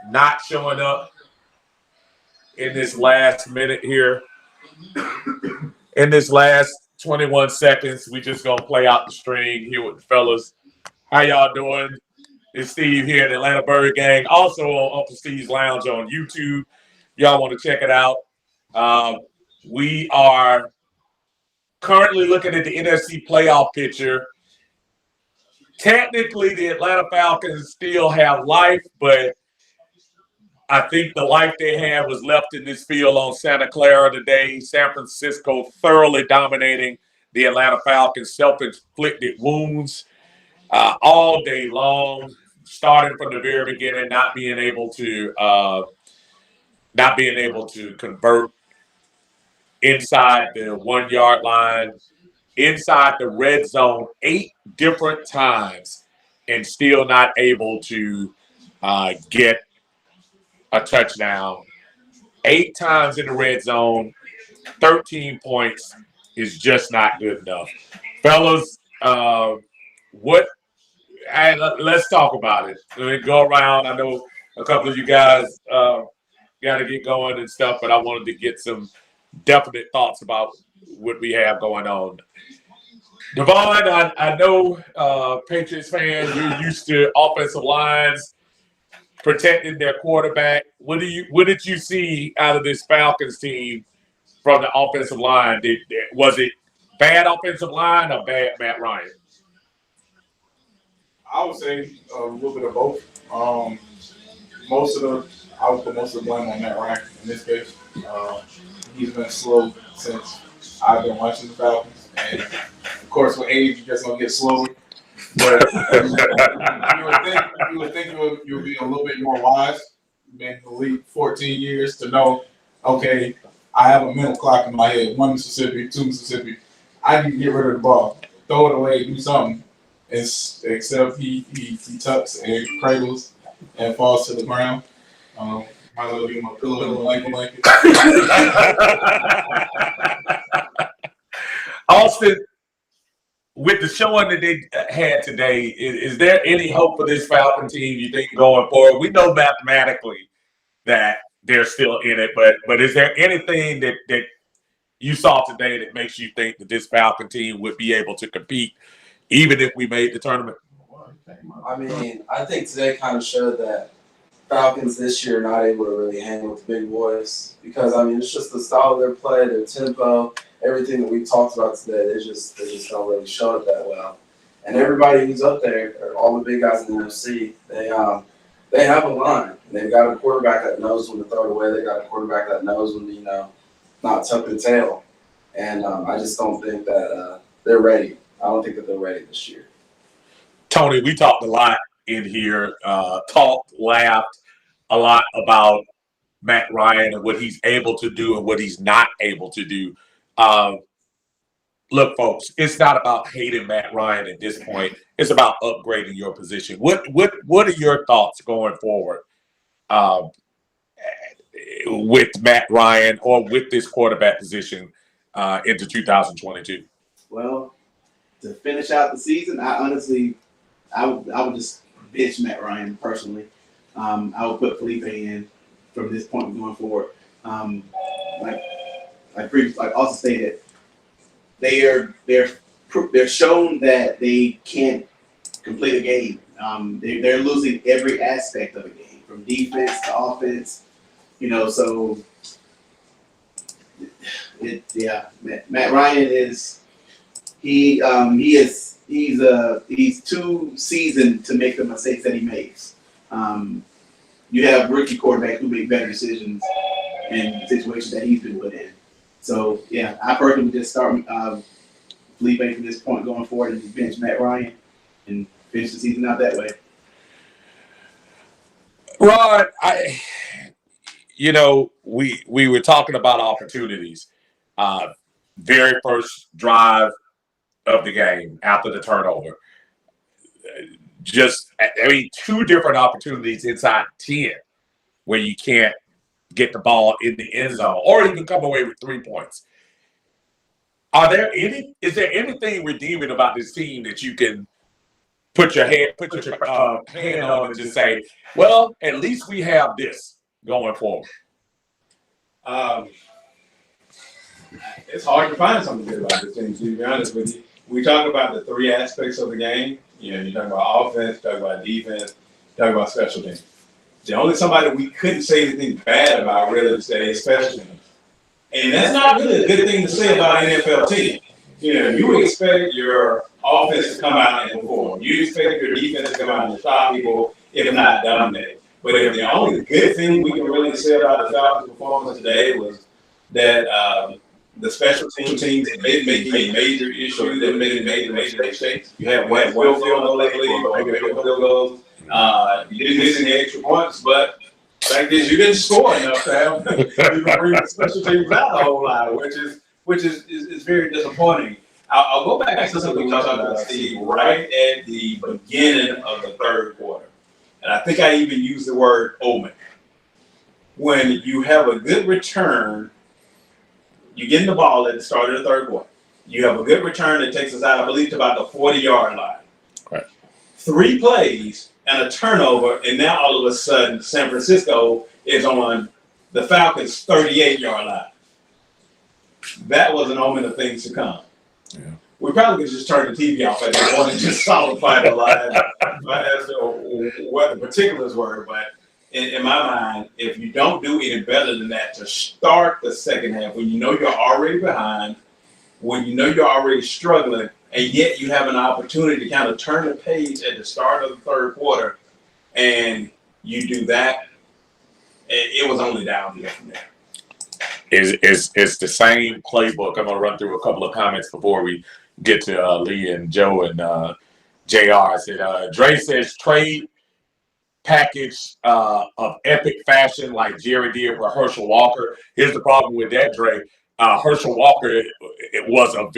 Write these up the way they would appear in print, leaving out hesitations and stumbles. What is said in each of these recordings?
not showing up in this last minute here. In this last 21 seconds, we just gonna play out the string here with the fellas. How y'all doing? It's Steve here at Atlanta Bird Gang. Also on Uncle Steve's Lounge on YouTube. Y'all want to check it out. We are currently looking at the NFC playoff picture. Technically, the Atlanta Falcons still have life, but I think the life they had was left in this field on Santa Clara today. San Francisco thoroughly dominating the Atlanta Falcons, self-inflicted wounds all day long, starting from the very beginning, not being able to convert inside the 1 yard line, inside the red zone 8 different times, and still not able to get a touchdown. 8 times in the red zone, 13 points is just not good enough. Fellas, what? Let's talk about it. Let me go around. I know a couple of you guys got to get going and stuff, but I wanted to get some definite thoughts about what we have going on. Devon, I know Patriots fan, you're used to offensive lines protecting their quarterback. What did you see out of this Falcons team from the offensive line? Was it bad offensive line or bad Matt Ryan? I would say a little bit of both. I would put most of the blame on Matt Ryan in this case. He's been slow since I've been watching the Falcons, and of course, with age, you're just gonna get slower. But you would think you would be a little bit more wise. Been in the league 14 years to know, okay, I have a mental clock in my head. 1 Mississippi, 2 Mississippi. I need to get rid of the ball, throw it away, do something. Except he tucks and cradles and falls to the ground. Might as well give him a pillow and a blanket. Austin, with the showing that they had today, is there any hope for this Falcon team, you think, going forward? We know mathematically that they're still in it, but is there anything that you saw today that makes you think that this Falcon team would be able to compete even if we made the tournament? I mean, I think today kind of showed that Falcons this year are not able to really hang with the big boys because, I mean, it's just the style of their play, their tempo, everything that we talked about today. They just don't really show it that well. And everybody who's up there, all the big guys in the NFC, they have a line. And they've got a quarterback that knows when to throw it away. They got a quarterback that knows when to, not tuck the tail. And I just don't think that they're ready. I don't think that they're ready this year. Tony, we talked a lot in here, laughed a lot about Matt Ryan and what he's able to do and what he's not able to do. Look, folks, it's not about hating Matt Ryan at this point. It's about upgrading your position. What are your thoughts going forward with Matt Ryan or with this quarterback position into 2022? Well, to finish out the season, I would just bench Matt Ryan personally. I would put Felipe in from this point going forward. Like also stated, they're shown that they can't complete a game. They're losing every aspect of a game, from defense to offense. So Matt Ryan is. He's too seasoned to make the mistakes that he makes. You have rookie quarterbacks who make better decisions in situations that he's been put in. So yeah, I personally would just start Felipe from this point going forward and just bench Matt Ryan and finish the season out that way. Rod, we were talking about opportunities. Very first drive of the game after the turnover. Two different opportunities inside 10 where you can't get the ball in the end zone or even come away with 3 points. Is there anything redeeming about this team that you can put your hand on and just say, well, at least we have this going forward? It's hard to find something good about this team, to be honest with you. We talk about the three aspects of the game. You talk about offense, talk about defense, talk about special teams. The only somebody we couldn't say anything bad about really today is special teams. And that's not really a good thing to say about an NFL team. You expect your offense to come out and perform. You expect your defense to come out and stop people, if not dominate. But if the only good thing we can really say about the Falcons' performance today was that the special teams didn't make a major issue, didn't make major mistakes. You had one field goal lately, maybe field goals. You didn't miss any extra points, but the fact is you didn't score enough to have you can bring the special teams out a whole lot, which is very disappointing. I'll go back to something we talked about, Steve, right at the beginning of the third quarter. And I think I even used the word omen. When you have a good return, you get the ball at the start of the third quarter. You have a good return that takes us out, I believe, to about the 40-yard line. Right. 3 plays and a turnover, and now all of a sudden San Francisco is on the Falcons' 38-yard line. That was an omen of things to come. Yeah. We probably could just turn the TV off at that point and just solidify the line as to what the particulars were. But in my mind, if you don't do any better than that to start the second half, when you know you're already behind, when you know you're already struggling, and yet you have an opportunity to kind of turn the page at the start of the third quarter, and you do that, it was only downhill from there. It's the same playbook. I'm going to run through a couple of comments before we get to Lee and Joe and JR. I said, Dre says trade package of epic fashion like Jerry did with Herschel Walker. Here's the problem with that, Dre. Herschel Walker it was a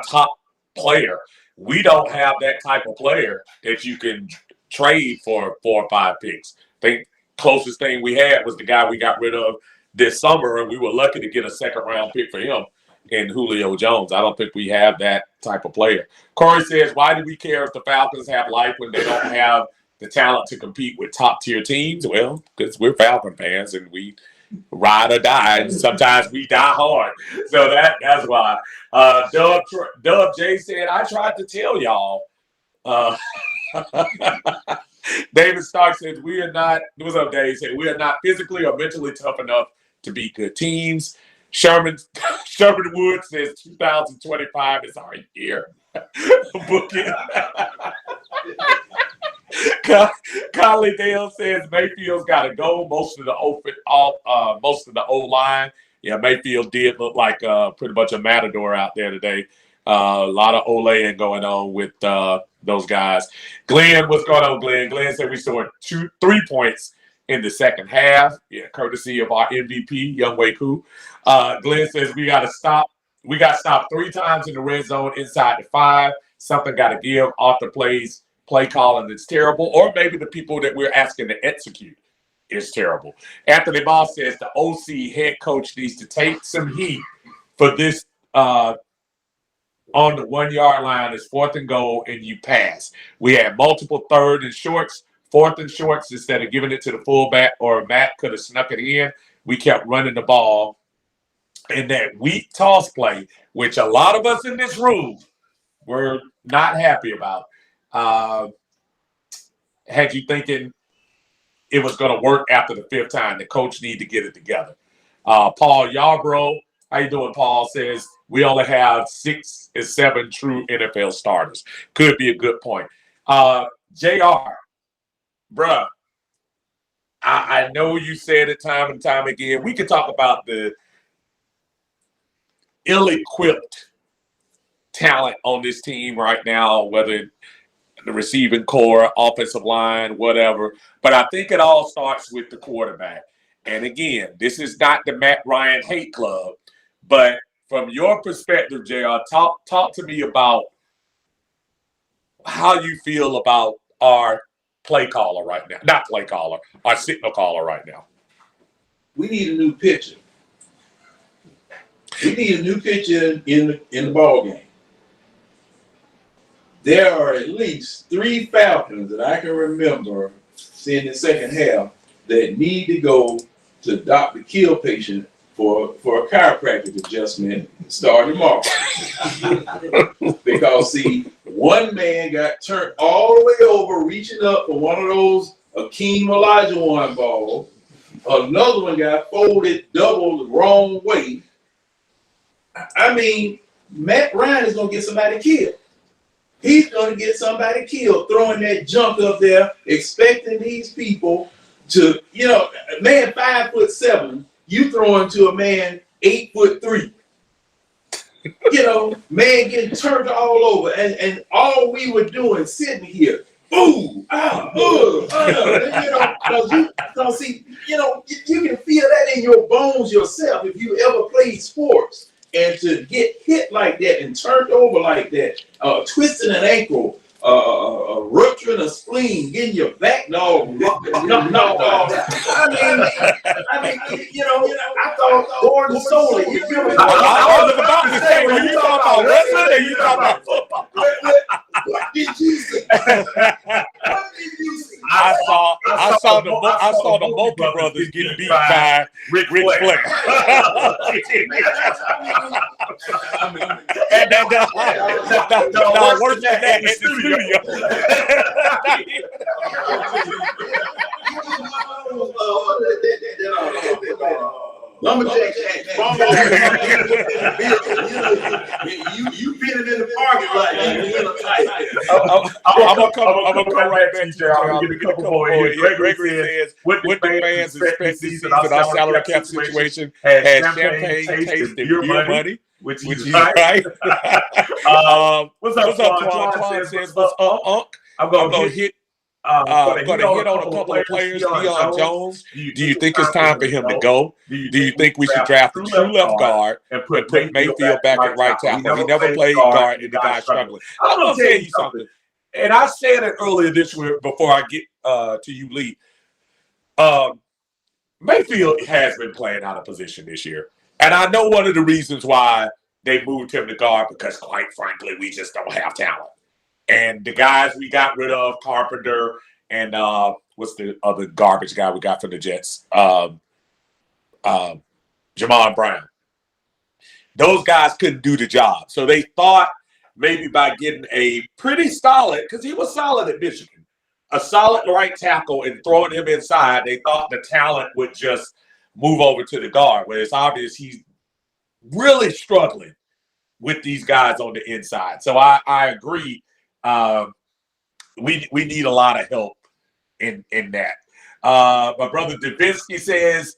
top player. We don't have that type of player that you can trade for 4 or 5 picks. I think closest thing we had was the guy we got rid of this summer, and we were lucky to get a second-round pick for him in Julio Jones. I don't think we have that type of player. Corey says, why do we care if the Falcons have life when they don't have the talent to compete with top-tier teams? Well, because we're Falcon fans, and we ride or die, and sometimes we die hard. So that's why. Dub J said, I tried to tell y'all. David Stark says, we are not, what's up, Dave? Said, we are not physically or mentally tough enough to beat good teams. Sherman Wood says 2025 is our year. Book it. Conley Dale says Mayfield's got to go. Most of the O line. Yeah, Mayfield did look like pretty much a matador out there today. A lot of olaying going on with those guys. Glenn, what's going on, Glenn? Glenn said we scored 3 points in the second half. Yeah, courtesy of our MVP, Younghoe Koo. Glenn says we got to stop. We got stopped 3 times in the red zone inside the 5. Something got to give off the plays. Play calling is terrible, or maybe the people that we're asking to execute is terrible. Anthony Moss says the OC head coach needs to take some heat for this on the 1-yard line. Is 4th and goal and you pass. We had multiple 3rd and shorts, 4th and shorts instead of giving it to the fullback or Matt could have snuck it in. We kept running the ball. And that weak toss play, which a lot of us in this room were not happy about, had you thinking it was going to work after the 5th time. The coach need to get it together. Paul Yarbrough, how you doing, Paul? Says we only have 6 or 7 true NFL starters. Could be a good point. JR, bruh, I know you said it time and time again. We could talk about the ill-equipped talent on this team right now, whether the receiving core, offensive line, whatever. But I think it all starts with the quarterback. And again, this is not the Matt Ryan hate club, but from your perspective, JR, talk to me about how you feel about our play caller right now. Not play caller, our signal caller right now. We need a new pitcher. We need a new pitcher in the ball game. there are at least 3 Falcons that I can remember seeing the second half that need to go to Dr. Kill patient for a chiropractic adjustment starting tomorrow. Because see, one man got turned all the way over, reaching up for one of those Akeem Olajuwon balls. Another one got folded double the wrong way. I mean, Matt Ryan is gonna get somebody killed. He's gonna get somebody killed throwing that junk up there, expecting these people to, a man 5'7", you throw into a man 8'3". Man getting turned all over, and all we were doing sitting here, ooh, because see, you can feel that in your bones yourself if you ever played sports. And to get hit like that and turned over like that, twisting an ankle, rupturing a spleen, getting your back knocked off. I mean, I thought Gordon Solie. I was about to say, were you talking about wrestling or you talking about football? What did you see? What did you see? I saw the Mulkey brothers getting beat by Ric Flair. And no, worse than that in the studio. Lumberjack, you been in the parking lot. I'm gonna come right back to you. I'm gonna get a couple more here. Gregory says, what do fans expect this season? Our salary cap situation has champagne taste and beer money, which is right. What's up, Twan? Twan says, what's up, Unc? I'm gonna hit on a couple of players. Deion Jones. Do you think it's time for him to go? Do you think we should draft a true left guard and put Mayfield back at right tackle? He never played guard, and the guy's struggling. I'm gonna tell you something, and I said it earlier this week before I get to you, Lee. Mayfield has been playing out of position this year, and I know one of the reasons why they moved him to guard because, quite frankly, we just don't have talent. And the guys we got rid of, Carpenter and what's the other garbage guy we got from the Jets? Jamon Brown. Those guys couldn't do the job. So they thought maybe by getting a pretty solid, because he was solid at Michigan, a solid right tackle and throwing him inside, they thought the talent would just move over to the guard. Where it's obvious he's really struggling with these guys on the inside. So I agree. We need a lot of help in that. My brother Davinsky says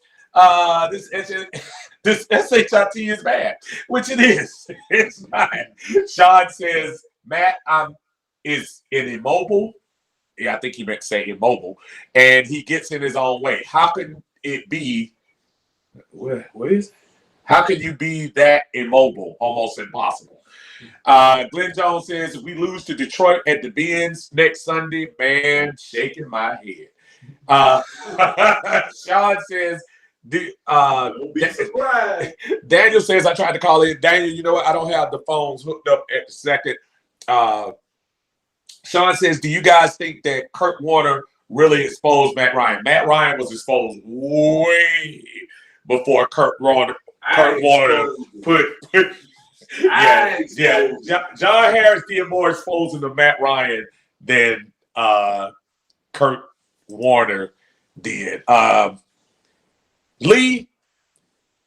this SHIT is bad, which it is. It's not. Sean says Matt is immobile. Yeah, I think he meant to say immobile, and he gets in his own way. How can it be? What is? How can you be that immobile? Almost impossible. Glenn Jones says, if we lose to Detroit at the Benz next Sunday, man, shaking my head. Sean says, don't be surprised. Daniel says, I tried to call in. Daniel, you know what? I don't have the phones hooked up at the second. Sean says, do you guys think that Kurt Warner really exposed Matt Ryan? Matt Ryan was exposed way before Kurt Warner put Yeah. John Harris did more exposing of Matt Ryan than Kurt Warner did. Lee,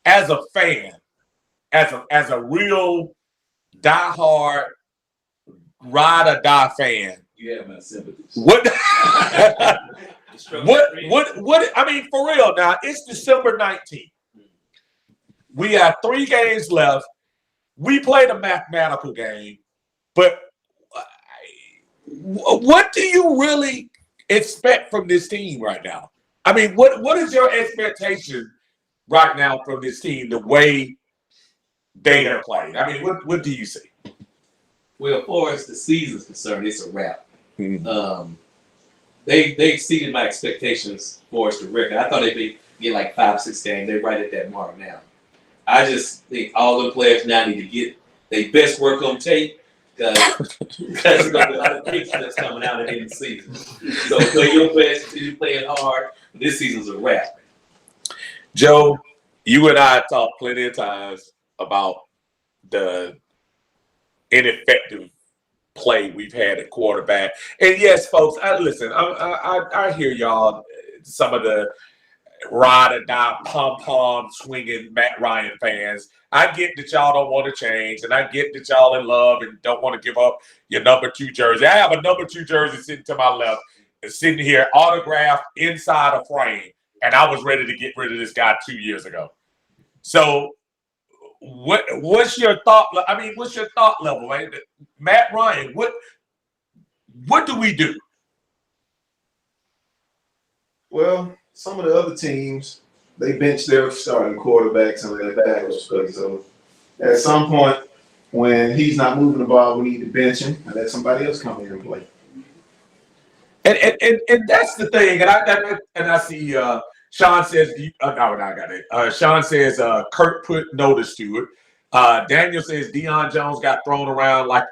as a fan, as a real diehard ride or die fan, You have my sympathies. what? I mean, for real now, it's December 19th. We have 3 games left. We played a mathematical game, but what do you really expect from this team right now? I mean, what is your expectation right now from this team, the way they are playing? I mean, what do you see? Well, as far as the season's concerned, it's a wrap. Mm-hmm. They exceeded my expectations for us to record. I thought they'd get like 5-6 games. They're right at that mark now. I just think all the players now need to get their best work on tape because there's gonna be a lot of kicks that's coming out at the end of the season. So play your best, continue playing hard. This season's a wrap. Joe, you and I talked plenty of times about the ineffective play we've had at quarterback. And yes, folks, I hear y'all, some of the ride or die pom pom swinging Matt Ryan fans. I get that y'all don't want to change, and I get that y'all in love and don't want to give up your number 2 jersey. I have a number 2 jersey sitting to my left, sitting here autographed inside a frame, and I was ready to get rid of this guy 2 years ago. So what's your thought? I mean, what's your thought level, man? Matt Ryan, what do we do? Well, some of the other teams, they bench their starting quarterbacks and their backups because at some point when he's not moving the ball, we need to bench him and let somebody else come in and play. And that's the thing. And I see Sean says, Sean says Kurt put notice to it. Daniel says Deion Jones got thrown around like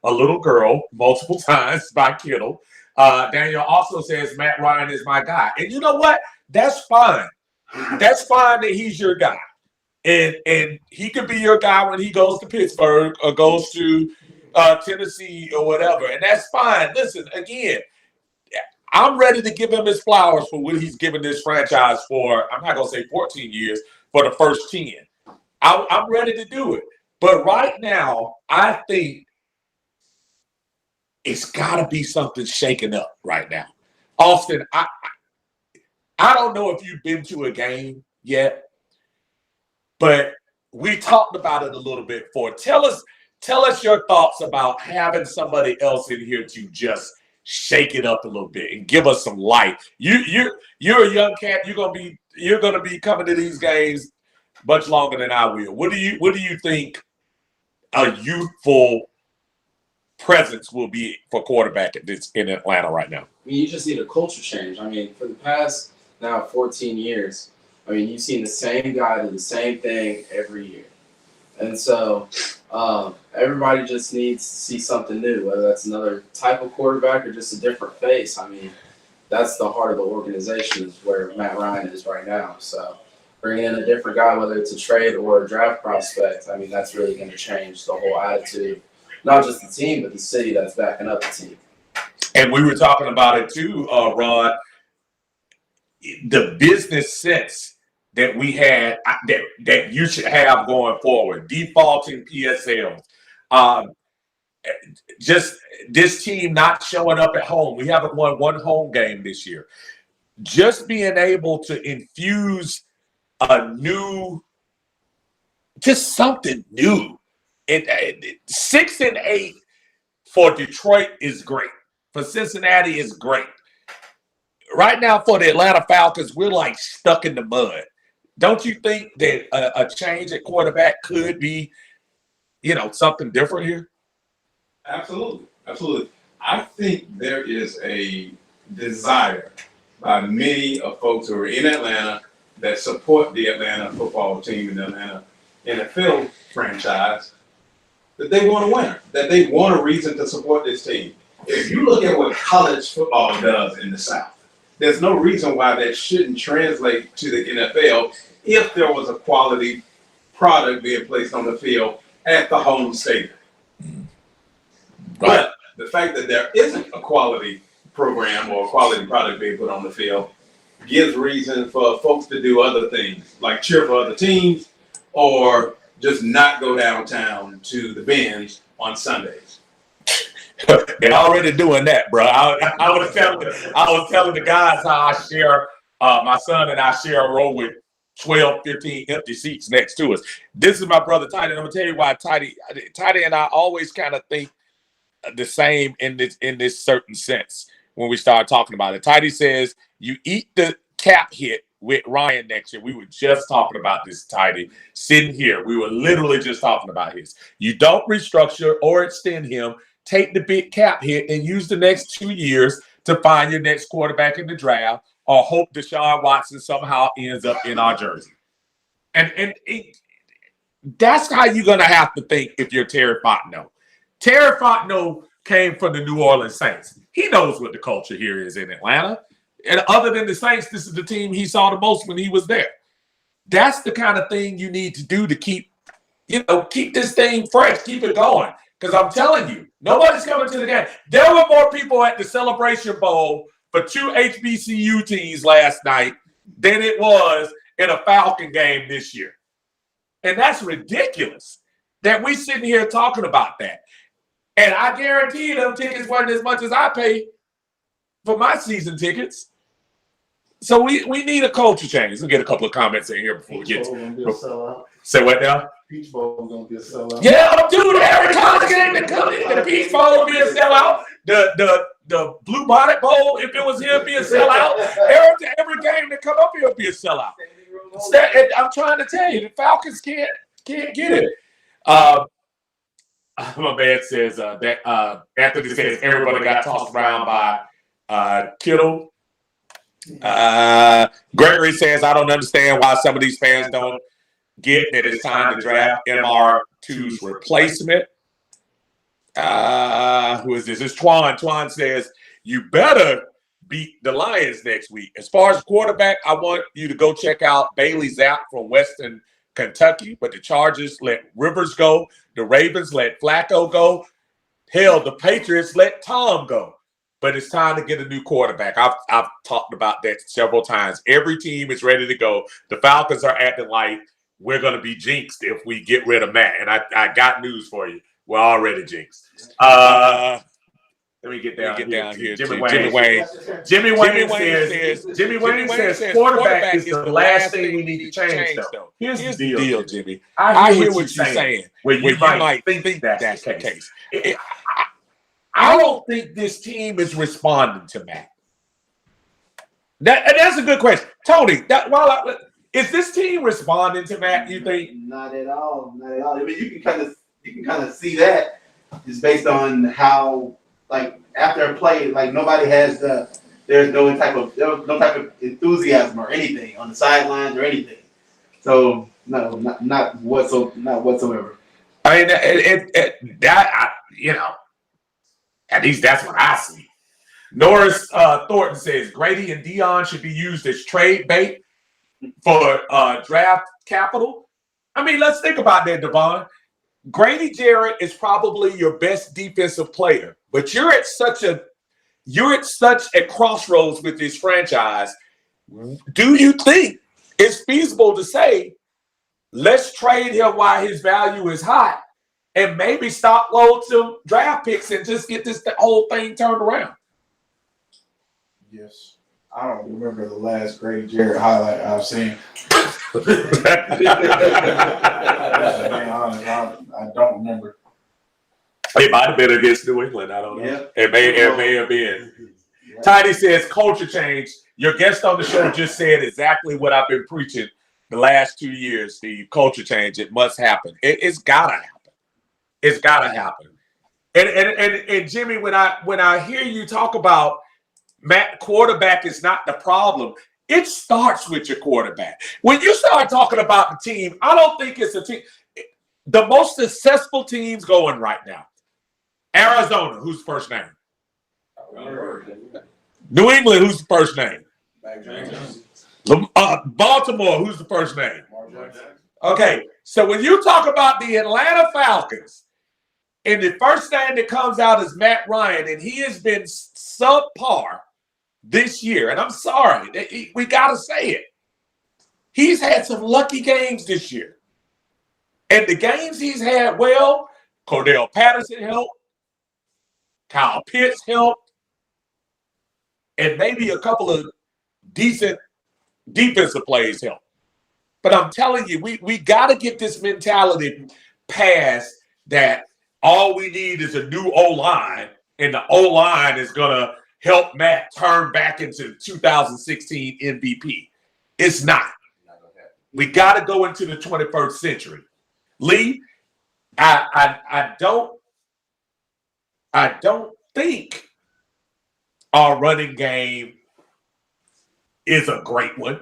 a little girl multiple times by Kittle. Daniel also says Matt Ryan is my guy. And you know what? That's fine. That's fine that he's your guy. And he could be your guy when he goes to Pittsburgh or goes to Tennessee or whatever. And that's fine. Listen, again, I'm ready to give him his flowers for what he's given this franchise for, I'm not going to say 14 years, for the first 10. I'm ready to do it. But right now, I think it's got to be something shaken up right now. Austin, I don't know if you've been to a game yet, but we talked about it a little bit before. Tell us your thoughts about having somebody else in here to just shake it up a little bit and give us some light. You're a young cat. You're gonna be coming to these games much longer than I will. What do you think a youthful presence will be for quarterback in Atlanta right now? I mean, you just need a culture change. I mean, for the past now 14 years, I mean, you've seen the same guy do the same thing every year. And so everybody just needs to see something new, whether that's another type of quarterback or just a different face. I mean, that's the heart of the organization is where Matt Ryan is right now. So bringing in a different guy, whether it's a trade or a draft prospect, I mean, that's really going to change the whole attitude, not just the team, but the city that's backing up the team. And we were talking about it too, Ron, the business sense that we had that you should have going forward, defaulting PSLs, just this team not showing up at home. We haven't won one home game this year. Just being able to infuse just something new. 6-8 for Detroit is great. For Cincinnati is great. Right now for the Atlanta Falcons, we're like stuck in the mud. Don't you think that a change at quarterback could be, something different here? Absolutely. Absolutely. I think there is a desire by many of folks who are in Atlanta that support the Atlanta football team and the Atlanta NFL franchise that they want a winner, that they want a reason to support this team. If you look at what college football does in the South, there's no reason why that shouldn't translate to the NFL if there was a quality product being placed on the field at the home stadium. But the fact that there isn't a quality program or a quality product being put on the field gives reason for folks to do other things, like cheer for other teams or just not go downtown to the Benz on Sundays. They're already doing that, bro. I was telling the guys how I share, my son and I share a row with 12, 15 empty seats next to us. This is my brother Tidy. I'm gonna tell you why Tidy and I always kind of think the same in this certain sense when we start talking about it. Tidy says you eat the cap hit with Ryan next year. We were just talking about this, Tidy, sitting here. We were literally just talking about his. You don't restructure or extend him. Take the big cap hit and use the next 2 years to find your next quarterback in the draft or hope Deshaun Watson somehow ends up in our jersey. And that's how you're going to have to think if you're Terry Fontenot. Terry Fontenot came from the New Orleans Saints. He knows what the culture here is in Atlanta. And other than the Saints, this is the team he saw the most when he was there. That's the kind of thing you need to do to keep this thing fresh, keep it going. Because I'm telling you, nobody's coming to the game. There were more people at the Celebration Bowl for 2 HBCU teams last night than it was in a Falcon game this year. And that's ridiculous that we sitting here talking about that. And I guarantee them tickets weren't as much as I pay for my season tickets. So we need a culture change. We'll get a couple of comments in here before we get to say what now? Peach Bowl is gonna be a sellout. Yeah, dude, every college game that comes in, the Peach Bowl will be a sellout. The Blue Bonnet Bowl, if it was here, be a sellout. Every game that come up here will be a sellout. I'm trying to tell you, the Falcons can't get it. My man says that Anthony says everybody got tossed around by Kittle. Gregory says, I don't understand why some of these fans don't get that it's time to draft MR2's replacement. Who is this? It's Twan. Twan says, you better beat the Lions next week. As far as quarterback, I want you to go check out Bailey Zapp from Western Kentucky, but the Chargers let Rivers go. The Ravens let Flacco go. Hell, the Patriots let Tom go. But it's time to get a new quarterback. I've talked about that several times. Every team is ready to go. The Falcons are acting like we're going to be jinxed if we get rid of Matt. And I got news for you. We're already jinxed. Let me get down here. Jimmy Wayne says quarterback is the last thing we need to change, though. Here's the deal, Jimmy. I hear what you're saying. Where you might think that's the case. I don't think this team is responding to Matt. That's a good question, Tony. Is this team responding to Matt? You think? Not at all. Not at all. I mean, you can kind of see that just based on how, like, after a play, like, nobody has there's no type of enthusiasm or anything on the sidelines or anything. So no, not whatsoever. I mean, at least that's what I see. Norris Thornton says Grady and Dion should be used as trade bait for draft capital. I mean, let's think about that, Devon. Grady Jarrett is probably your best defensive player, but you're at such a crossroads with this franchise. Do you think it's feasible to say, let's trade him while his value is high and maybe stop load some draft picks and just get the whole thing turned around? Yes. I don't remember the last Grady Jarrett highlight I've seen. To be honest, I don't remember. It might have been against New England. I don't know. Yeah. It may have been. Yeah. Tidy says culture change. Your guest on the show just said exactly what I've been preaching the last 2 years, Steve. Culture change. It must happen. It's gotta happen. It's gotta happen. And Jimmy, when I hear you talk about Matt, quarterback is not the problem. It starts with your quarterback. When you start talking about the team, I don't think it's a team. The most successful teams going right now. Arizona, who's the first name? New England, who's the first name? Baltimore, who's the first name? Okay, so when you talk about the Atlanta Falcons, and the first name that comes out is Matt Ryan, and he has been subpar this year, and I'm sorry, we got to say it. He's had some lucky games this year. And the games he's had, well, Cordell Patterson helped, Kyle Pitts helped, and maybe a couple of decent defensive plays helped. But I'm telling you, we got to get this mentality past that all we need is a new O-line, and the O-line is going to help Matt turn back into 2016 MVP. It's not. We got to go into the 21st century. Lee, I don't think our running game is a great one.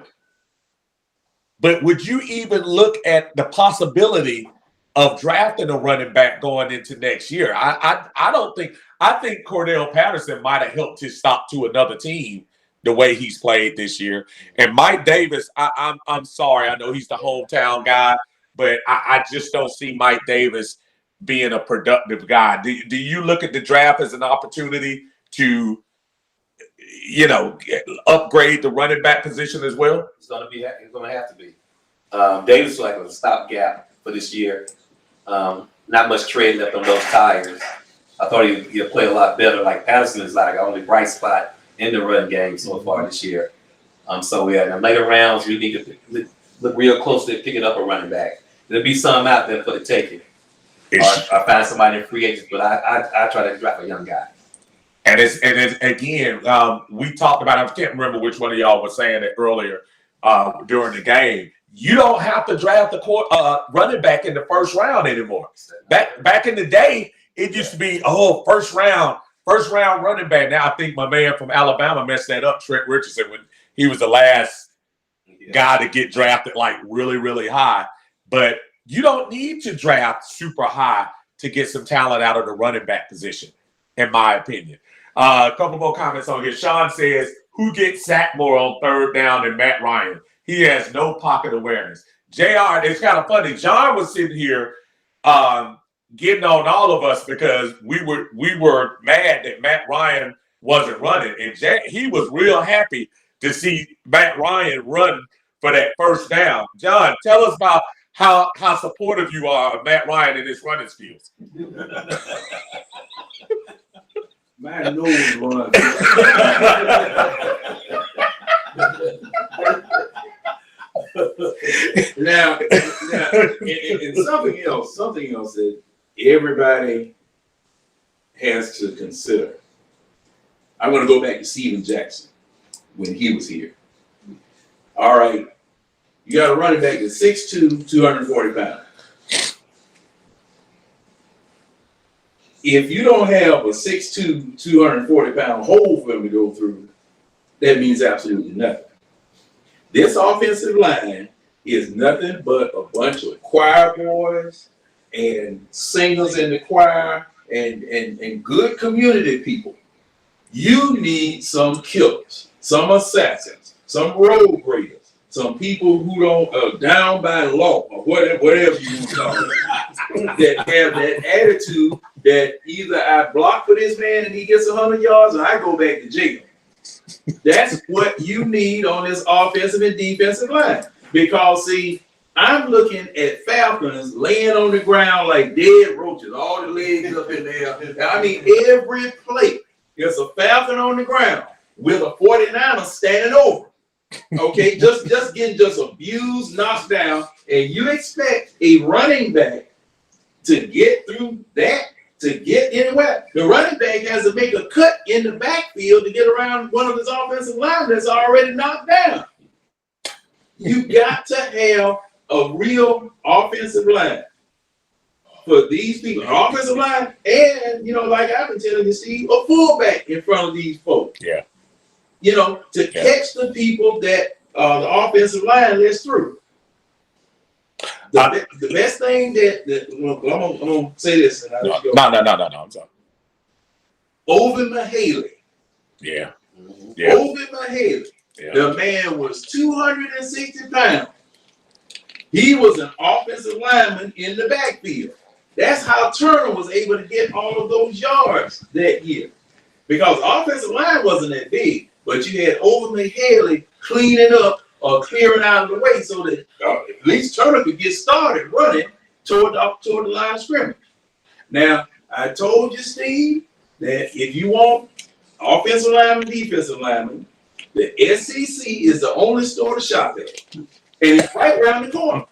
But would you even look at the possibility of drafting a running back going into next year. I don't think I think Cordell Patterson might have helped his stock to another team the way he's played this year. And Mike Davis, I'm sorry, I know he's the hometown guy, but I just don't see Mike Davis being a productive guy. Do you look at the draft as an opportunity to, upgrade the running back position as well? It's going to have to be. Davis is like a stopgap for this year. Not much tread left on those tires. I thought he'd play a lot better. Like Patterson is like our only bright spot in the run game so far this year. So in the later rounds, we need to look real closely at picking up a running back. There'll be some out there for the taking. Or find somebody in free agents, but I try to draft a young guy. And it's again, we talked about, I can't remember which one of y'all was saying it earlier during the game. You don't have to draft a running back in the first round anymore. Back in the day, it used to be, first round running back. Now I think my man from Alabama messed that up, Trent Richardson, when he was the last guy to get drafted like really, really high. But you don't need to draft super high to get some talent out of the running back position, in my opinion. A couple more comments on here. Sean says, who gets sacked more on third down than Matt Ryan? He has no pocket awareness. JR, it's kind of funny. John was sitting here getting on all of us because we were mad that Matt Ryan wasn't running. And he was real happy to see Matt Ryan run for that first down. John, tell us about how supportive you are of Matt Ryan and his running skills. My nose runs. now, and something else that everybody has to consider. I'm going to go back to Steven Jackson when he was here. All right, you got a running back that's 6'2", 240 pounds. If you don't have a 6'2", 240 pound hole for him to go through, that means absolutely nothing. This offensive line is nothing but a bunch of choir boys and singers in the choir and good community people. You need some killers, some assassins, some road graders, some people who don't down by law or whatever you want to call it, that have that attitude that either I block for this man and he gets 100 yards or I go back to jail. That's what you need on this offensive and defensive line. Because, see, I'm looking at Falcons laying on the ground like dead roaches, all the legs up in there. I mean, every play, there's a Falcon on the ground with a 49er standing over. Okay, just getting abused, knocked down, and you expect a running back to get through that, to get anywhere. The running back has to make a cut in the backfield to get around one of his offensive linemen that's already knocked down. You got to have a real offensive line for these people. An offensive line and, like I've been telling you, Steve, a fullback in front of these folks. Yeah. To catch the people that the offensive line lets through. The best thing I'm gonna say this, and I'll go. No. I'm sorry. Oven Mahaley. Yeah. Oven Mahaley. Yeah. The man was 260 pounds. He was an offensive lineman in the backfield. That's how Turner was able to get all of those yards that year. Because offensive line wasn't that big, but you had Oven Mahaley cleaning up or clearing out of the way so that at least Turner could get started running toward the line of scrimmage. Now, I told you, Steve, that if you want offensive lineman, defensive lineman, the SEC is the only store to shop at. And it's right around the corner.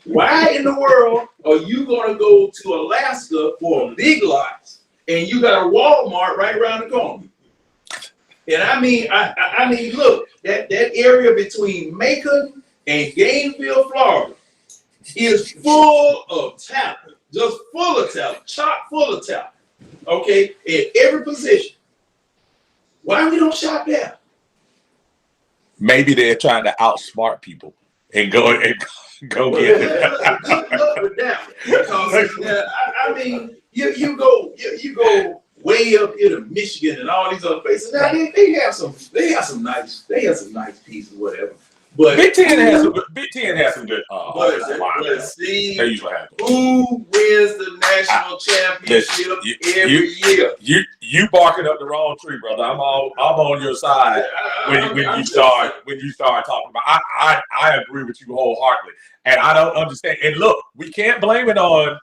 Why in the world are you going to go to Alaska for big lots and you got a Walmart right around the corner? And I mean, look, that area between Macon and Gainesville, Florida, is full of talent, just full of talent, chock full of talent. Okay, in every position. Why we don't shop there? Maybe they're trying to outsmart people. and go get it. Good luck with that one. Because I mean, you go way up here to Michigan and all these other places. Now they have some nice pieces, whatever. But Big Ten has some good offensive but linemen. Steve, They usually have. who wins the national championship every year? You barking up the wrong tree, brother. I'm on your side when you start talking about. I agree with you wholeheartedly, and I don't understand. And look, we can't blame it on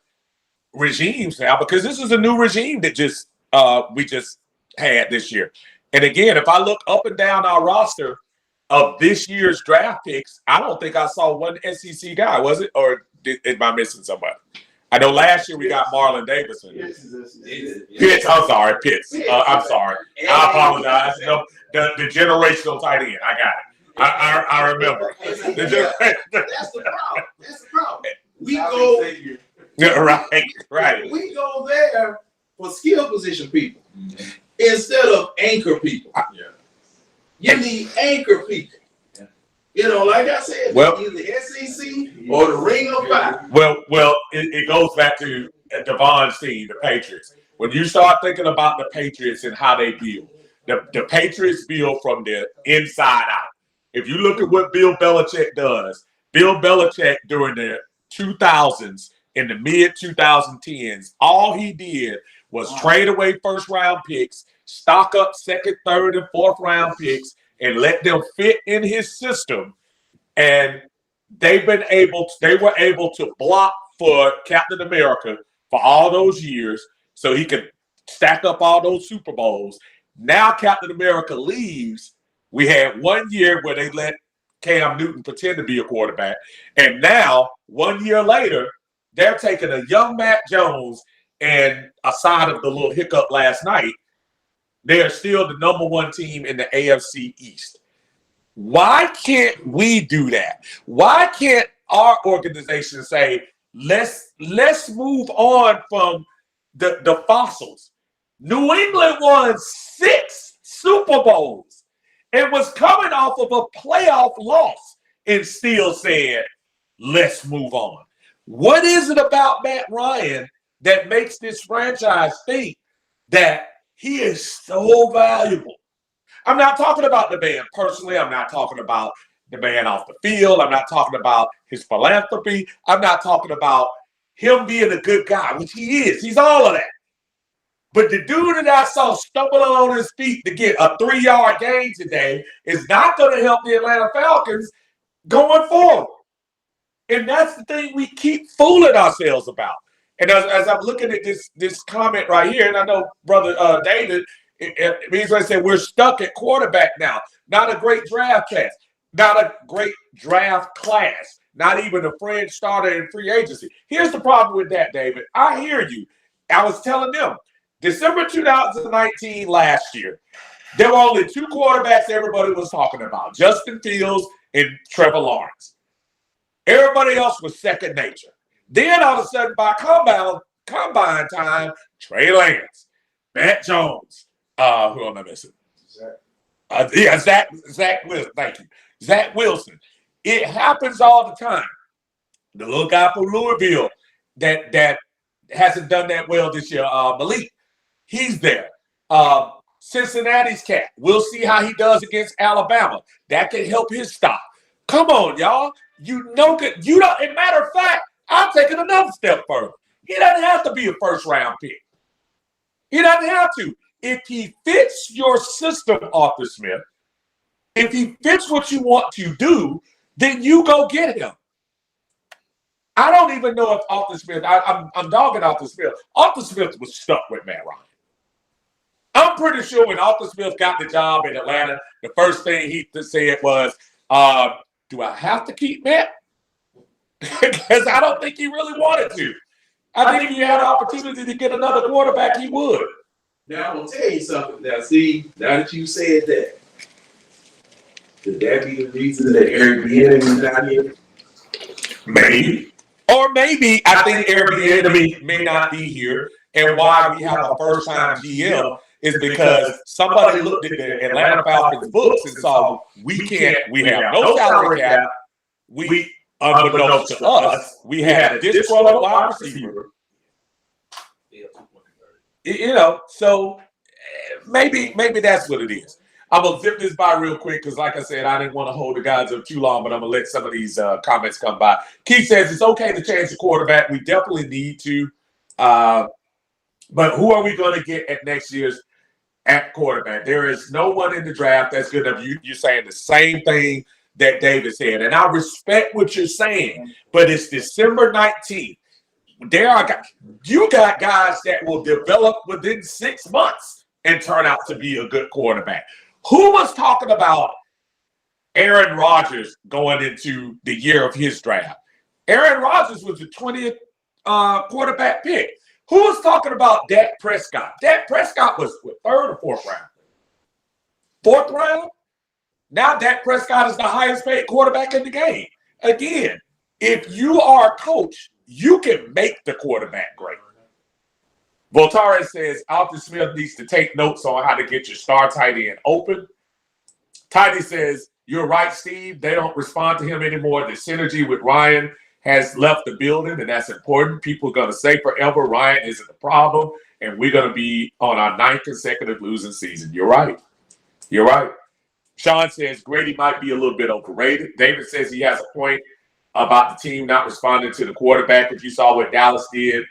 regimes now because this is a new regime that we just had this year. And again, if I look up and down our roster of this year's draft picks, I don't think I saw one SEC guy, was it? Or am I missing somebody? I know last year we got Marlon Davidson. Pitts, I'm sorry, Pitts. I'm sorry. I apologize. No, the generational tight end. I got it. I remember. That's the problem. We go right. We go there for skill position people instead of anchor people. You need anchor people. You know, like I said, either SEC or the Ring of Fire. Well, it goes back to Devon's team, the Patriots. When you start thinking about the Patriots and how they build, the Patriots build from the inside out. If you look at what Bill Belichick does, Bill Belichick during the 2000s, in the mid-2010s, all he did was trade away first-round picks, stock up second, third, and fourth-round picks, and let them fit in his system. And they were able to block for Captain America for all those years so he could stack up all those Super Bowls. Now Captain America leaves. We had 1 year where they let Cam Newton pretend to be a quarterback. And now, 1 year later, they're taking a young Matt Jones, and aside of the little hiccup last night, they're still the #1 team in the AFC East. Why can't we do that? Why can't our organization say, let's move on from the fossils? New England won 6 Super Bowls and was coming off of a playoff loss and still said, let's move on. What is it about Matt Ryan that makes this franchise think that he is so valuable? I'm not talking about the man personally. I'm not talking about the man off the field. I'm not talking about his philanthropy. I'm not talking about him being a good guy, which he is. He's all of that. But the dude that I saw stumbling on his feet to get a 3-yard gain today is not going to help the Atlanta Falcons going forward. And that's the thing we keep fooling ourselves about. And as I'm looking at this comment right here, and I know Brother David, he's going to say we're stuck at quarterback now. Not a great draft class. Not a great draft class. Not even a fringe starter in free agency. Here's the problem with that, David. I hear you. I was telling them, December 2019 last year, there were only 2 quarterbacks everybody was talking about, Justin Fields and Trevor Lawrence. Everybody else was second nature. Then all of a sudden, by combine time, Trey Lance, Matt Jones, who am I missing? Zach Wilson. Thank you, Zach Wilson. It happens all the time. The little guy from Louisville that hasn't done that well this year, Malik, he's there. Cincinnati's cat. We'll see how he does against Alabama. That could help his stock. Come on, y'all. You don't. As a matter of fact, I'll take it another step further. He doesn't have to be a first-round pick. He doesn't have to. If he fits your system, Arthur Smith, if he fits what you want to do, then you go get him. I don't even know if Arthur Smith, I'm dogging Arthur Smith. Arthur Smith was stuck with Matt Ryan. I'm pretty sure when Arthur Smith got the job in Atlanta, the first thing he said was, do I have to keep Matt? Because I don't think he really wanted to. I think if he had an opportunity to get another quarterback, he would. Now, I'm going to tell you something. Now, see, now that you said that, could that be the reason that Eric Bieniemy is not here? Maybe. Or maybe I think Eric Bieniemy may not be here. And why we have a first-time GM is because somebody looked at the Atlanta Falcons books and saw we have no salary cap, we unbeknownst to us, we had a disgruntled wide receiver. So maybe that's what it is. I'm gonna zip this by real quick because, like I said, I didn't want to hold the guys up too long, but I'm gonna let some of these comments come by. Keith says it's okay to change the quarterback. We definitely need to, but who are we going to get at next year's at quarterback? There is no one in the draft that's good enough. You're saying the same thing that David said, and I respect what you're saying, but it's December 19th. You got guys that will develop within 6 months and turn out to be a good quarterback. Who was talking about Aaron Rodgers going into the year of his draft? Aaron Rodgers was the 20th quarterback pick. Who was talking about Dak Prescott? Dak Prescott was third or fourth round? Fourth round? Now Dak Prescott is the highest paid quarterback in the game. Again, if you are a coach, you can make the quarterback great. Voltaire says Alton Smith needs to take notes on how to get your star tight end open. Tidy says, you're right, Steve. They don't respond to him anymore. The synergy with Ryan has left the building, and that's important. People are going to say forever Ryan isn't the problem, and we're going to be on our 9th consecutive losing season. You're right. You're right. Sean says Grady might be a little bit overrated. David says he has a point about the team not responding to the quarterback. If you saw what Dallas did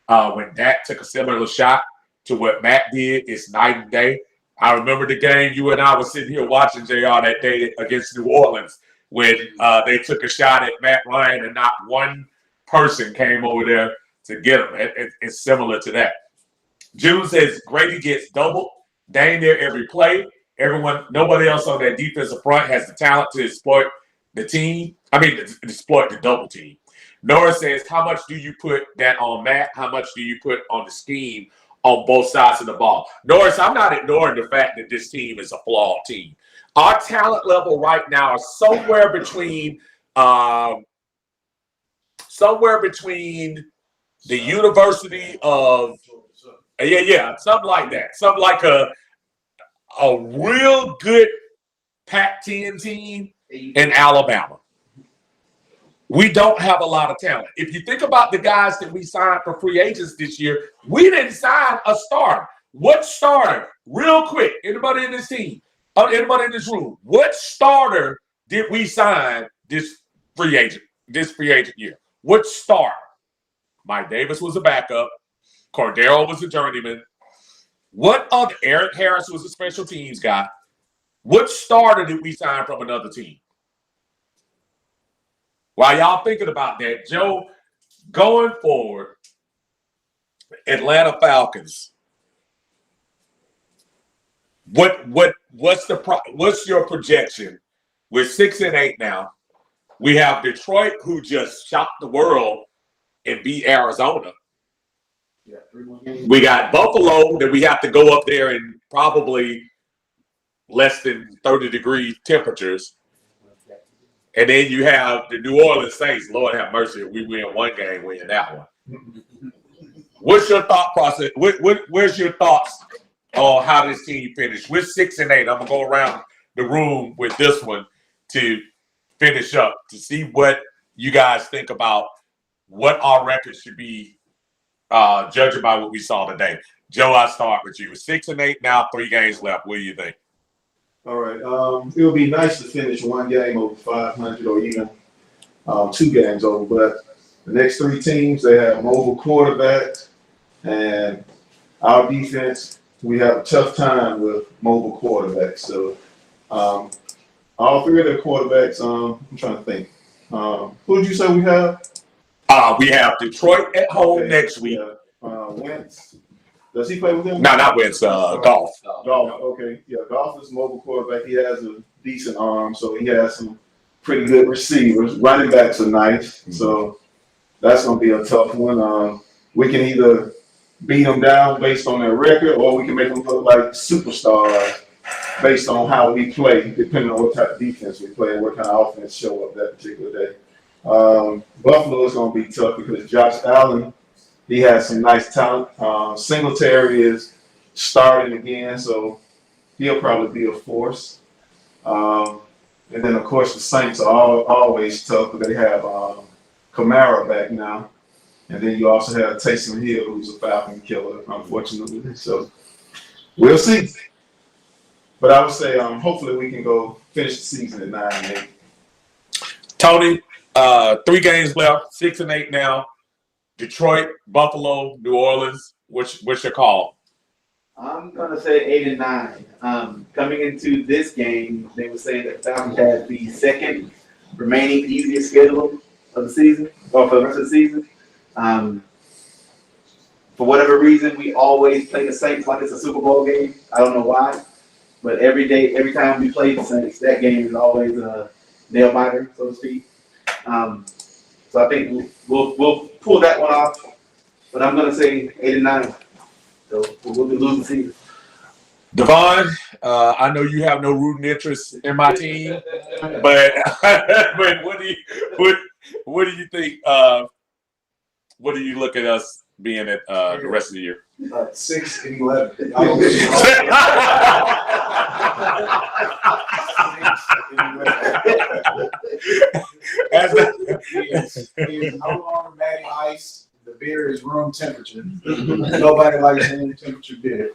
when Dak took a similar shot to what Matt did, it's night and day. I remember the game you and I were sitting here watching, JR, that day against New Orleans when they took a shot at Matt Ryan and not one person came over there to get him. It's similar to that. June says Grady gets doubled. Dang there every play. Nobody else on that defensive front has the talent to exploit the team. Exploit the double team. Nora says, how much do you put that on Matt? How much do you put on the scheme on both sides of the ball? Norris, I'm not ignoring the fact that this team is a flawed team. Our talent level right now is somewhere between the University of something like that. Something like a real good Pac-10 team in Alabama. We don't have a lot of talent. If you think about the guys that we signed for free agents this year, we didn't sign a starter. What starter? Real quick, anybody in this team, anybody in this room, what starter did we sign this free agent year? What starter? Mike Davis was a backup. Cordero was a journeyman. What other? Eric Harris was a special teams guy. What starter did we sign from another team? While y'all thinking about that, Joe, going forward, Atlanta Falcons. What's your projection? We're 6-8 now. We have Detroit, who just shocked the world and beat Arizona. We got Buffalo that we have to go up there in probably less than 30-degree temperatures. And then you have the New Orleans Saints. Lord have mercy. If we win one game, we win that one. What's your thought process? Where's your thoughts on how this team finished? We're 6-8. I'm going to go around the room with this one to finish up, to see what you guys think about what our record should be, judging by what we saw today. Joe, I'll start with you. 6-8 now, 3 games left. What do you think? All right. It would be nice to finish one game over 500 or even 2 games over. But the next 3 teams, they have mobile quarterbacks. And our defense, we have a tough time with mobile quarterbacks. So all 3 of their quarterbacks, I'm trying to think. Who did you say we have? We have Detroit at home next week. Wentz. Does he play with them? No, not Wentz. Golf. Golf. Okay. Yeah, Golf is a mobile quarterback. He has a decent arm, so he has some pretty good receivers. Running backs are nice, so that's going to be a tough one. We can either beat them down based on their record, or we can make them look like superstars based on how we play, depending on what type of defense we play and what kind of offense show up that particular day. Buffalo is going to be tough because Josh Allen, he has some nice talent. Singletary is starting again, so he'll probably be a force. And then, of course, the Saints are always tough, but they have Kamara back now. And then you also have Taysom Hill, who's a Falcon killer, unfortunately. So we'll see. But I would say hopefully we can go finish the season at 9-8. Tony, 3 games left, 6-8 now. Detroit, Buffalo, New Orleans. What's your call? I'm gonna say 8-9. Coming into this game, they were saying that Falcons had the second remaining easiest schedule of the season, or for the rest of the season. For whatever reason, we always play the Saints like it's a Super Bowl game. I don't know why, but every time we play the Saints, that game is always a nail biter, so to speak. So I think we'll pull that one off, but I'm gonna say 8-9. So we'll be losing the season. Devon, I know you have no rooting interest in my team, but what do you think? What do you look at us being at the rest of the year? 6-11. He is no longer Matty Ice. The beer is room temperature. Nobody likes room temperature beer.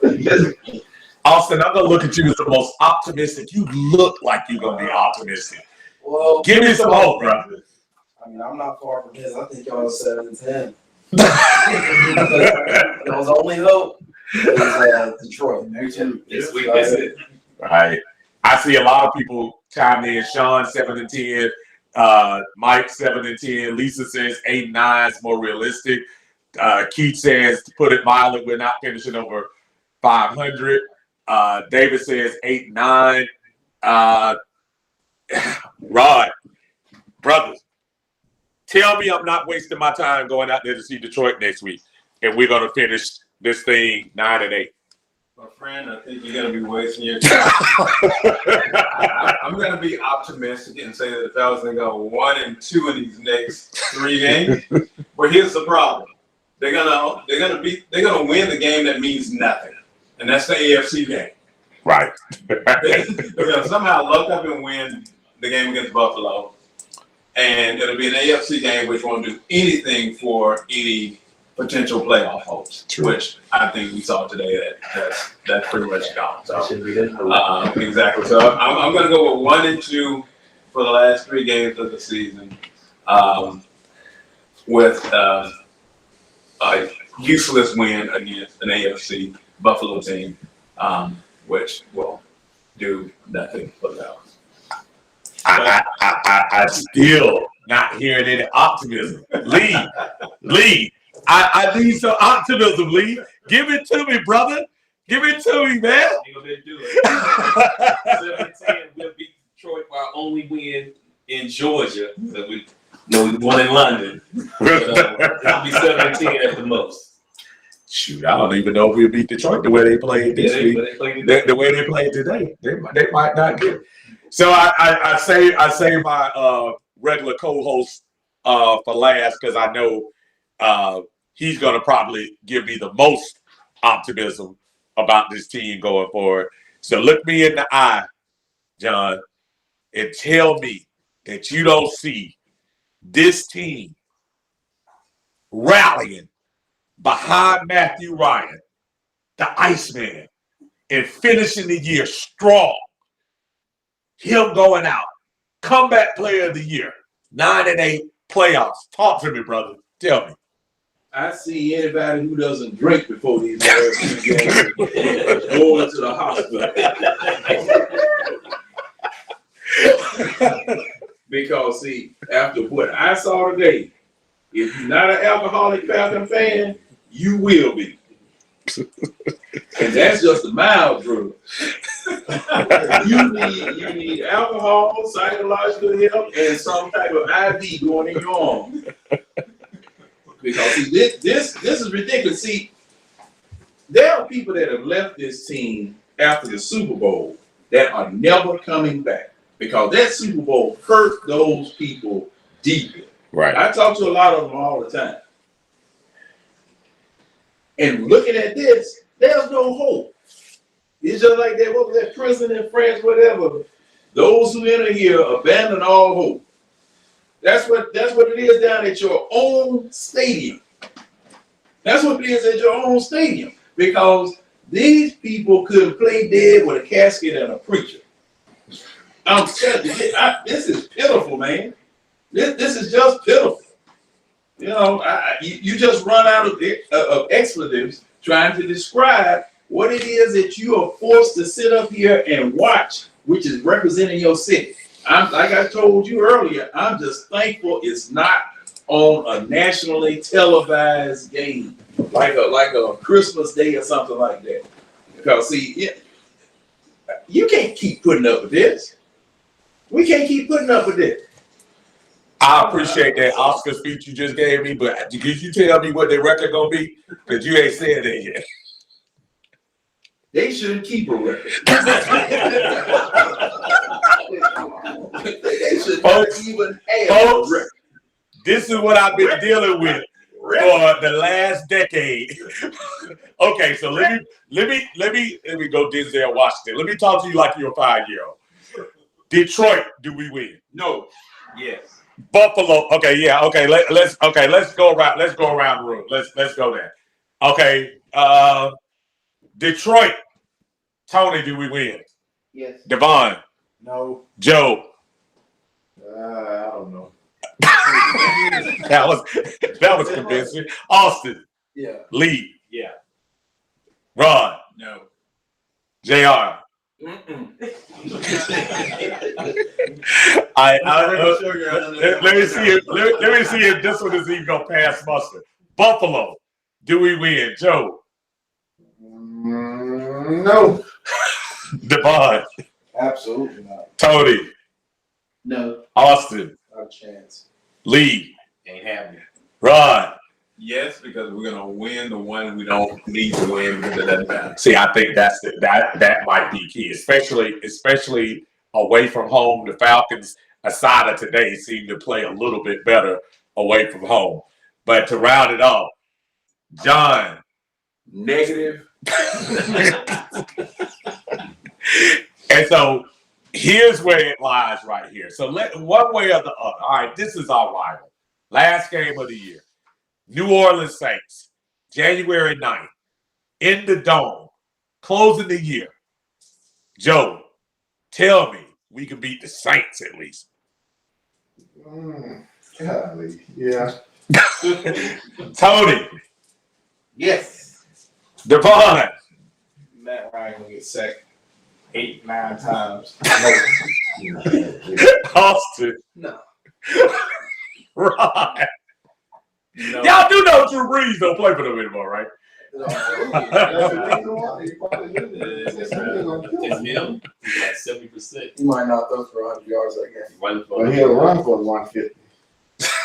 Austin, I'm gonna look at you as the most optimistic. You look like you're gonna be optimistic. Well, Give me some hope, bro. I mean, I'm not far from yes, I think y'all are 7-10. That was the only hope. Is Detroit. This week, that's it. Right. I see a lot of people chime in. Sean 7-10, Mike 7-10. Lisa says 8-9 is more realistic. Keith says, to put it mildly, we're not finishing over 500. David says 8-9. Rod, brothers, tell me I'm not wasting my time going out there to see Detroit next week, and we're gonna finish this thing 9-8. My friend, I think you're going to be wasting your time. I'm going to be optimistic and say that the Falcons are going to go 1-2 in these next 3 games. But here's the problem: they're going to win the game that means nothing, and that's the AFC game. Right. They're going to somehow luck up and win the game against Buffalo, and it'll be an AFC game which won't do anything for any potential playoff hopes, which I think we saw today that's pretty much gone. So exactly. So I'm going to go with 1-2 for the last 3 games of the season, with a useless win against an AFC Buffalo team, which will do nothing for the Falcons. I still not hearing any optimism. Lee. I need some optimism, Lee. Give it to me, brother. Give it to me, man. You're going to do it. 7-10, we'll beat Detroit for our only win in Georgia. So we won in London. But, it'll be 7-10 at the most. Shoot, I don't even know if we'll beat Detroit the way they played this week. The way they played today, they might not get it. So I say my regular co-host for last, because I know he's going to probably give me the most optimism about this team going forward. So look me in the eye, John, and tell me that you don't see this team rallying behind Matthew Ryan, the Iceman, and finishing the year strong. Him going out, comeback player of the year, 9-8 playoffs. Talk to me, brother. Tell me. I see anybody who doesn't drink before these last 2 games going to the hospital. Because, see, after what I saw today, if you're not an alcoholic Falcon fan, you will be. And that's just a mild drug. You need alcohol, psychological help, and some type of IV going in your arm. Because see, this is ridiculous. See, there are people that have left this team after the Super Bowl that are never coming back because that Super Bowl hurt those people deeply. Right. I talk to a lot of them all the time. And looking at this, there's no hope. It's just like that, what was that prison in France, whatever. Those who enter here abandon all hope. That's what it is down at your own stadium. That's what it is at your own stadium. Because these people could play dead with a casket and a preacher. I'm telling you, this is pitiful, man. This is just pitiful. You know, you just run out of expletives trying to describe what it is that you are forced to sit up here and watch, which is representing your city. Like I told you earlier, I'm just thankful it's not on a nationally televised game, like a Christmas Day or something like that. Because see, you can't keep putting up with this. We can't keep putting up with this. I appreciate that Oscar speech you just gave me, but could you tell me what their record gonna be? Because you ain't said that yet. They shouldn't keep a record. They should not even have a record. This is what I've been dealing with for the last decade. Okay, so let me go Denzel Washington. Let me talk to you like you're a 5-year-old. Detroit, do we win? No. Yes. Buffalo. Okay, yeah. Okay, let's go around. Let's go around the room. Let's go there. Okay. Detroit. Tony, do we win? Yes. Devon. No. Joe. I don't know. that was convincing. Austin. Yeah. Lee. Yeah. Ron. No. JR. Let me see if this one is even gonna pass muster. Buffalo, do we win? Joe. No. Devon. Absolutely not. Tony. No. Austin. Not a chance. Lee. Ain't happening. Ron. Yes, because we're gonna win the one we don't need to win because it doesn't matter. See, I think that might be key, especially away from home. The Falcons, aside of today, seem to play a little bit better away from home. But to round it off, John. Negative. And so here's where it lies right here. So one way or the other. All right, this is our rival. Last game of the year. New Orleans Saints, January 9th, in the Dome, closing the year. Joe, tell me we can beat the Saints at least. Golly. Yeah. Tony. Yes. Devon. Matt Ryan gonna get sacked 8-9 times. Austin. No. Right. No. Y'all do know Drew Brees don't play for them anymore, right? Takes him like 70%. He might not throw for 100 yards that game. Run for But he'll run for the 150.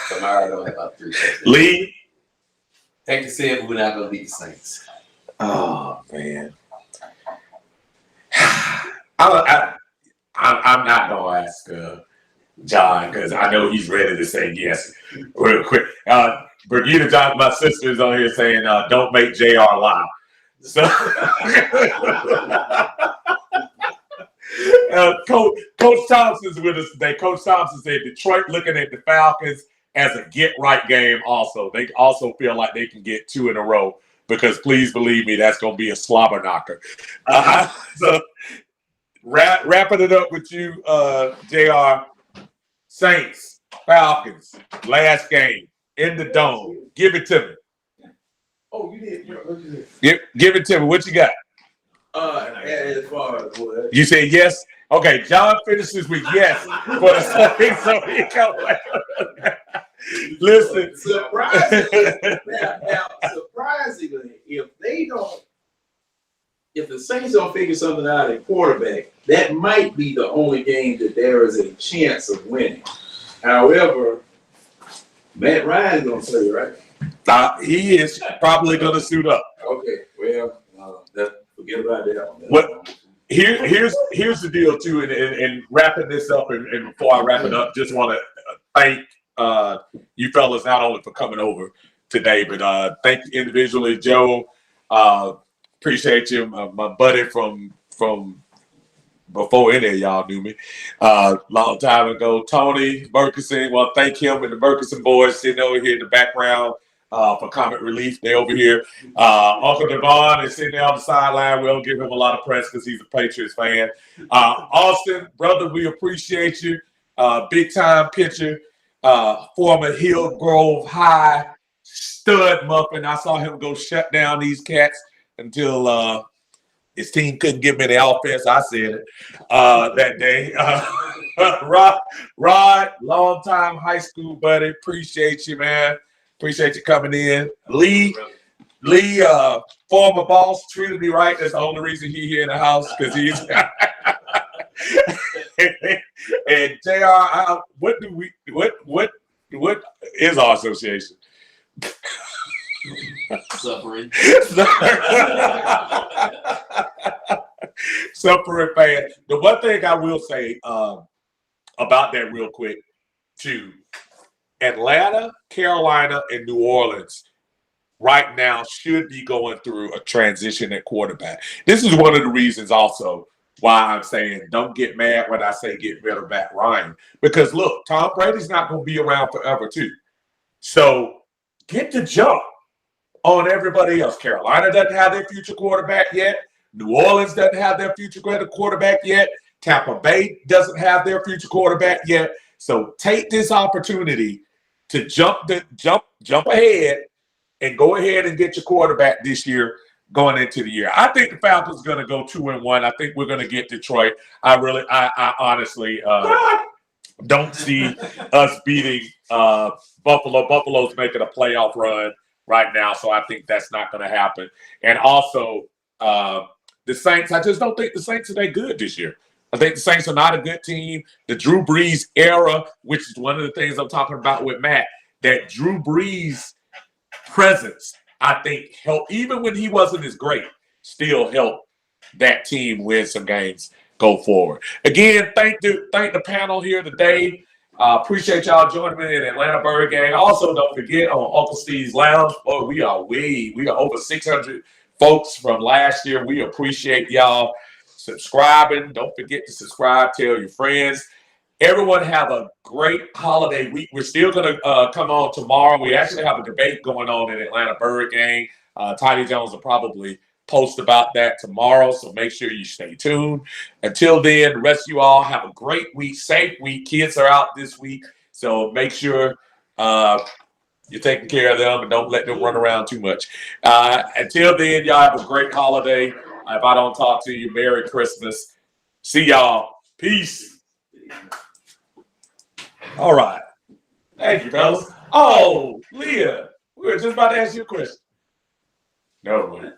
Kamara don't have about 3 touchdowns. Lee. Hate to say it, but we're not gonna beat the Saints. Oh man. I'm not gonna ask John because I know he's ready to say yes real quick. Brigida Johnson, my sister, is on here saying, "Don't make JR lie." So, Coach Thompson's with us today. Coach Thompson said Detroit looking at the Falcons as a get-right game. Also, they also feel like they can get 2 in a row because, please believe me, that's going to be a slobber knocker. So, wrapping it up with you, JR. Saints, Falcons, last game in the Dome. Give it to me. Oh, you did. Give it to me. What you got? As far as what? You said yes. Okay, John finishes with yes for the Saints. So he come back. Listen. Surprisingly, if the Saints don't figure something out at quarterback, that might be the only game that there is a chance of winning. However, Matt Ryan's gonna play, right? He is probably going to suit up. Okay, well, forget about that one. What? Here's the deal too, and wrapping this up, and before I wrap it up, just want to thank you fellas not only for coming over today, but thank you individually, Joe. Appreciate you, my buddy from before any of y'all knew me. Long time ago, Tony Murkison. Well, thank him and the Murkison boys sitting over here in the background for comic relief. They over here. Uncle Devon is sitting there on the sideline. We don't give him a lot of press because he's a Patriots fan. Austin, brother, we appreciate you. Big time pitcher. Former Hillgrove High stud muffin. I saw him go shut down these cats until his team couldn't give me the offense. I said it that day. Rod, long-time high school buddy. Appreciate you, man. Appreciate you coming in. Lee, former boss, treated me right. That's the only reason he here in the house, because he's and JR, what is our association? Suffering. Suffering fan. The one thing I will say about that real quick, too, Atlanta, Carolina, and New Orleans right now should be going through a transition at quarterback. This is one of the reasons also why I'm saying don't get mad when I say get rid of Matt Ryan. Because, look, Tom Brady's not going to be around forever, too. So get the jump on everybody else. Carolina doesn't have their future quarterback yet. New Orleans doesn't have their future quarterback yet. Tampa Bay doesn't have their future quarterback yet. So take this opportunity to jump ahead and go ahead and get your quarterback this year going into the year. I think the Falcons are going to go 2-1. I think we're going to get Detroit. I honestly don't see us beating Buffalo. Buffalo's making a playoff run right now, so I think that's not going to happen. And also, the Saints, I just don't think the Saints are that good this year. I think the Saints are not a good team. The Drew Brees era, which is one of the things I'm talking about with Matt, that Drew Brees presence, I think, helped, even when he wasn't as great, still helped that team win some games go forward. Again, thank the panel here today. Appreciate y'all joining me in Atlanta Bird Gang. Also, don't forget on Uncle Steve's Lounge, we are over 600 folks from last year. We appreciate y'all subscribing. Don't forget to subscribe. Tell your friends. Everyone have a great holiday week. We're still going to come on tomorrow. We actually have a debate going on in Atlanta Bird Gang. Tiny Jones will probably post about that tomorrow, so make sure you stay tuned. Until then, the rest of you all have a great week, safe week. Kids are out this week, so make sure you're taking care of them and don't let them run around too much. Until then, y'all have a great holiday. If I don't talk to you, Merry Christmas. See y'all. Peace. All right. Thank you, fellas. Oh, Leah, we were just about to ask you a question. No.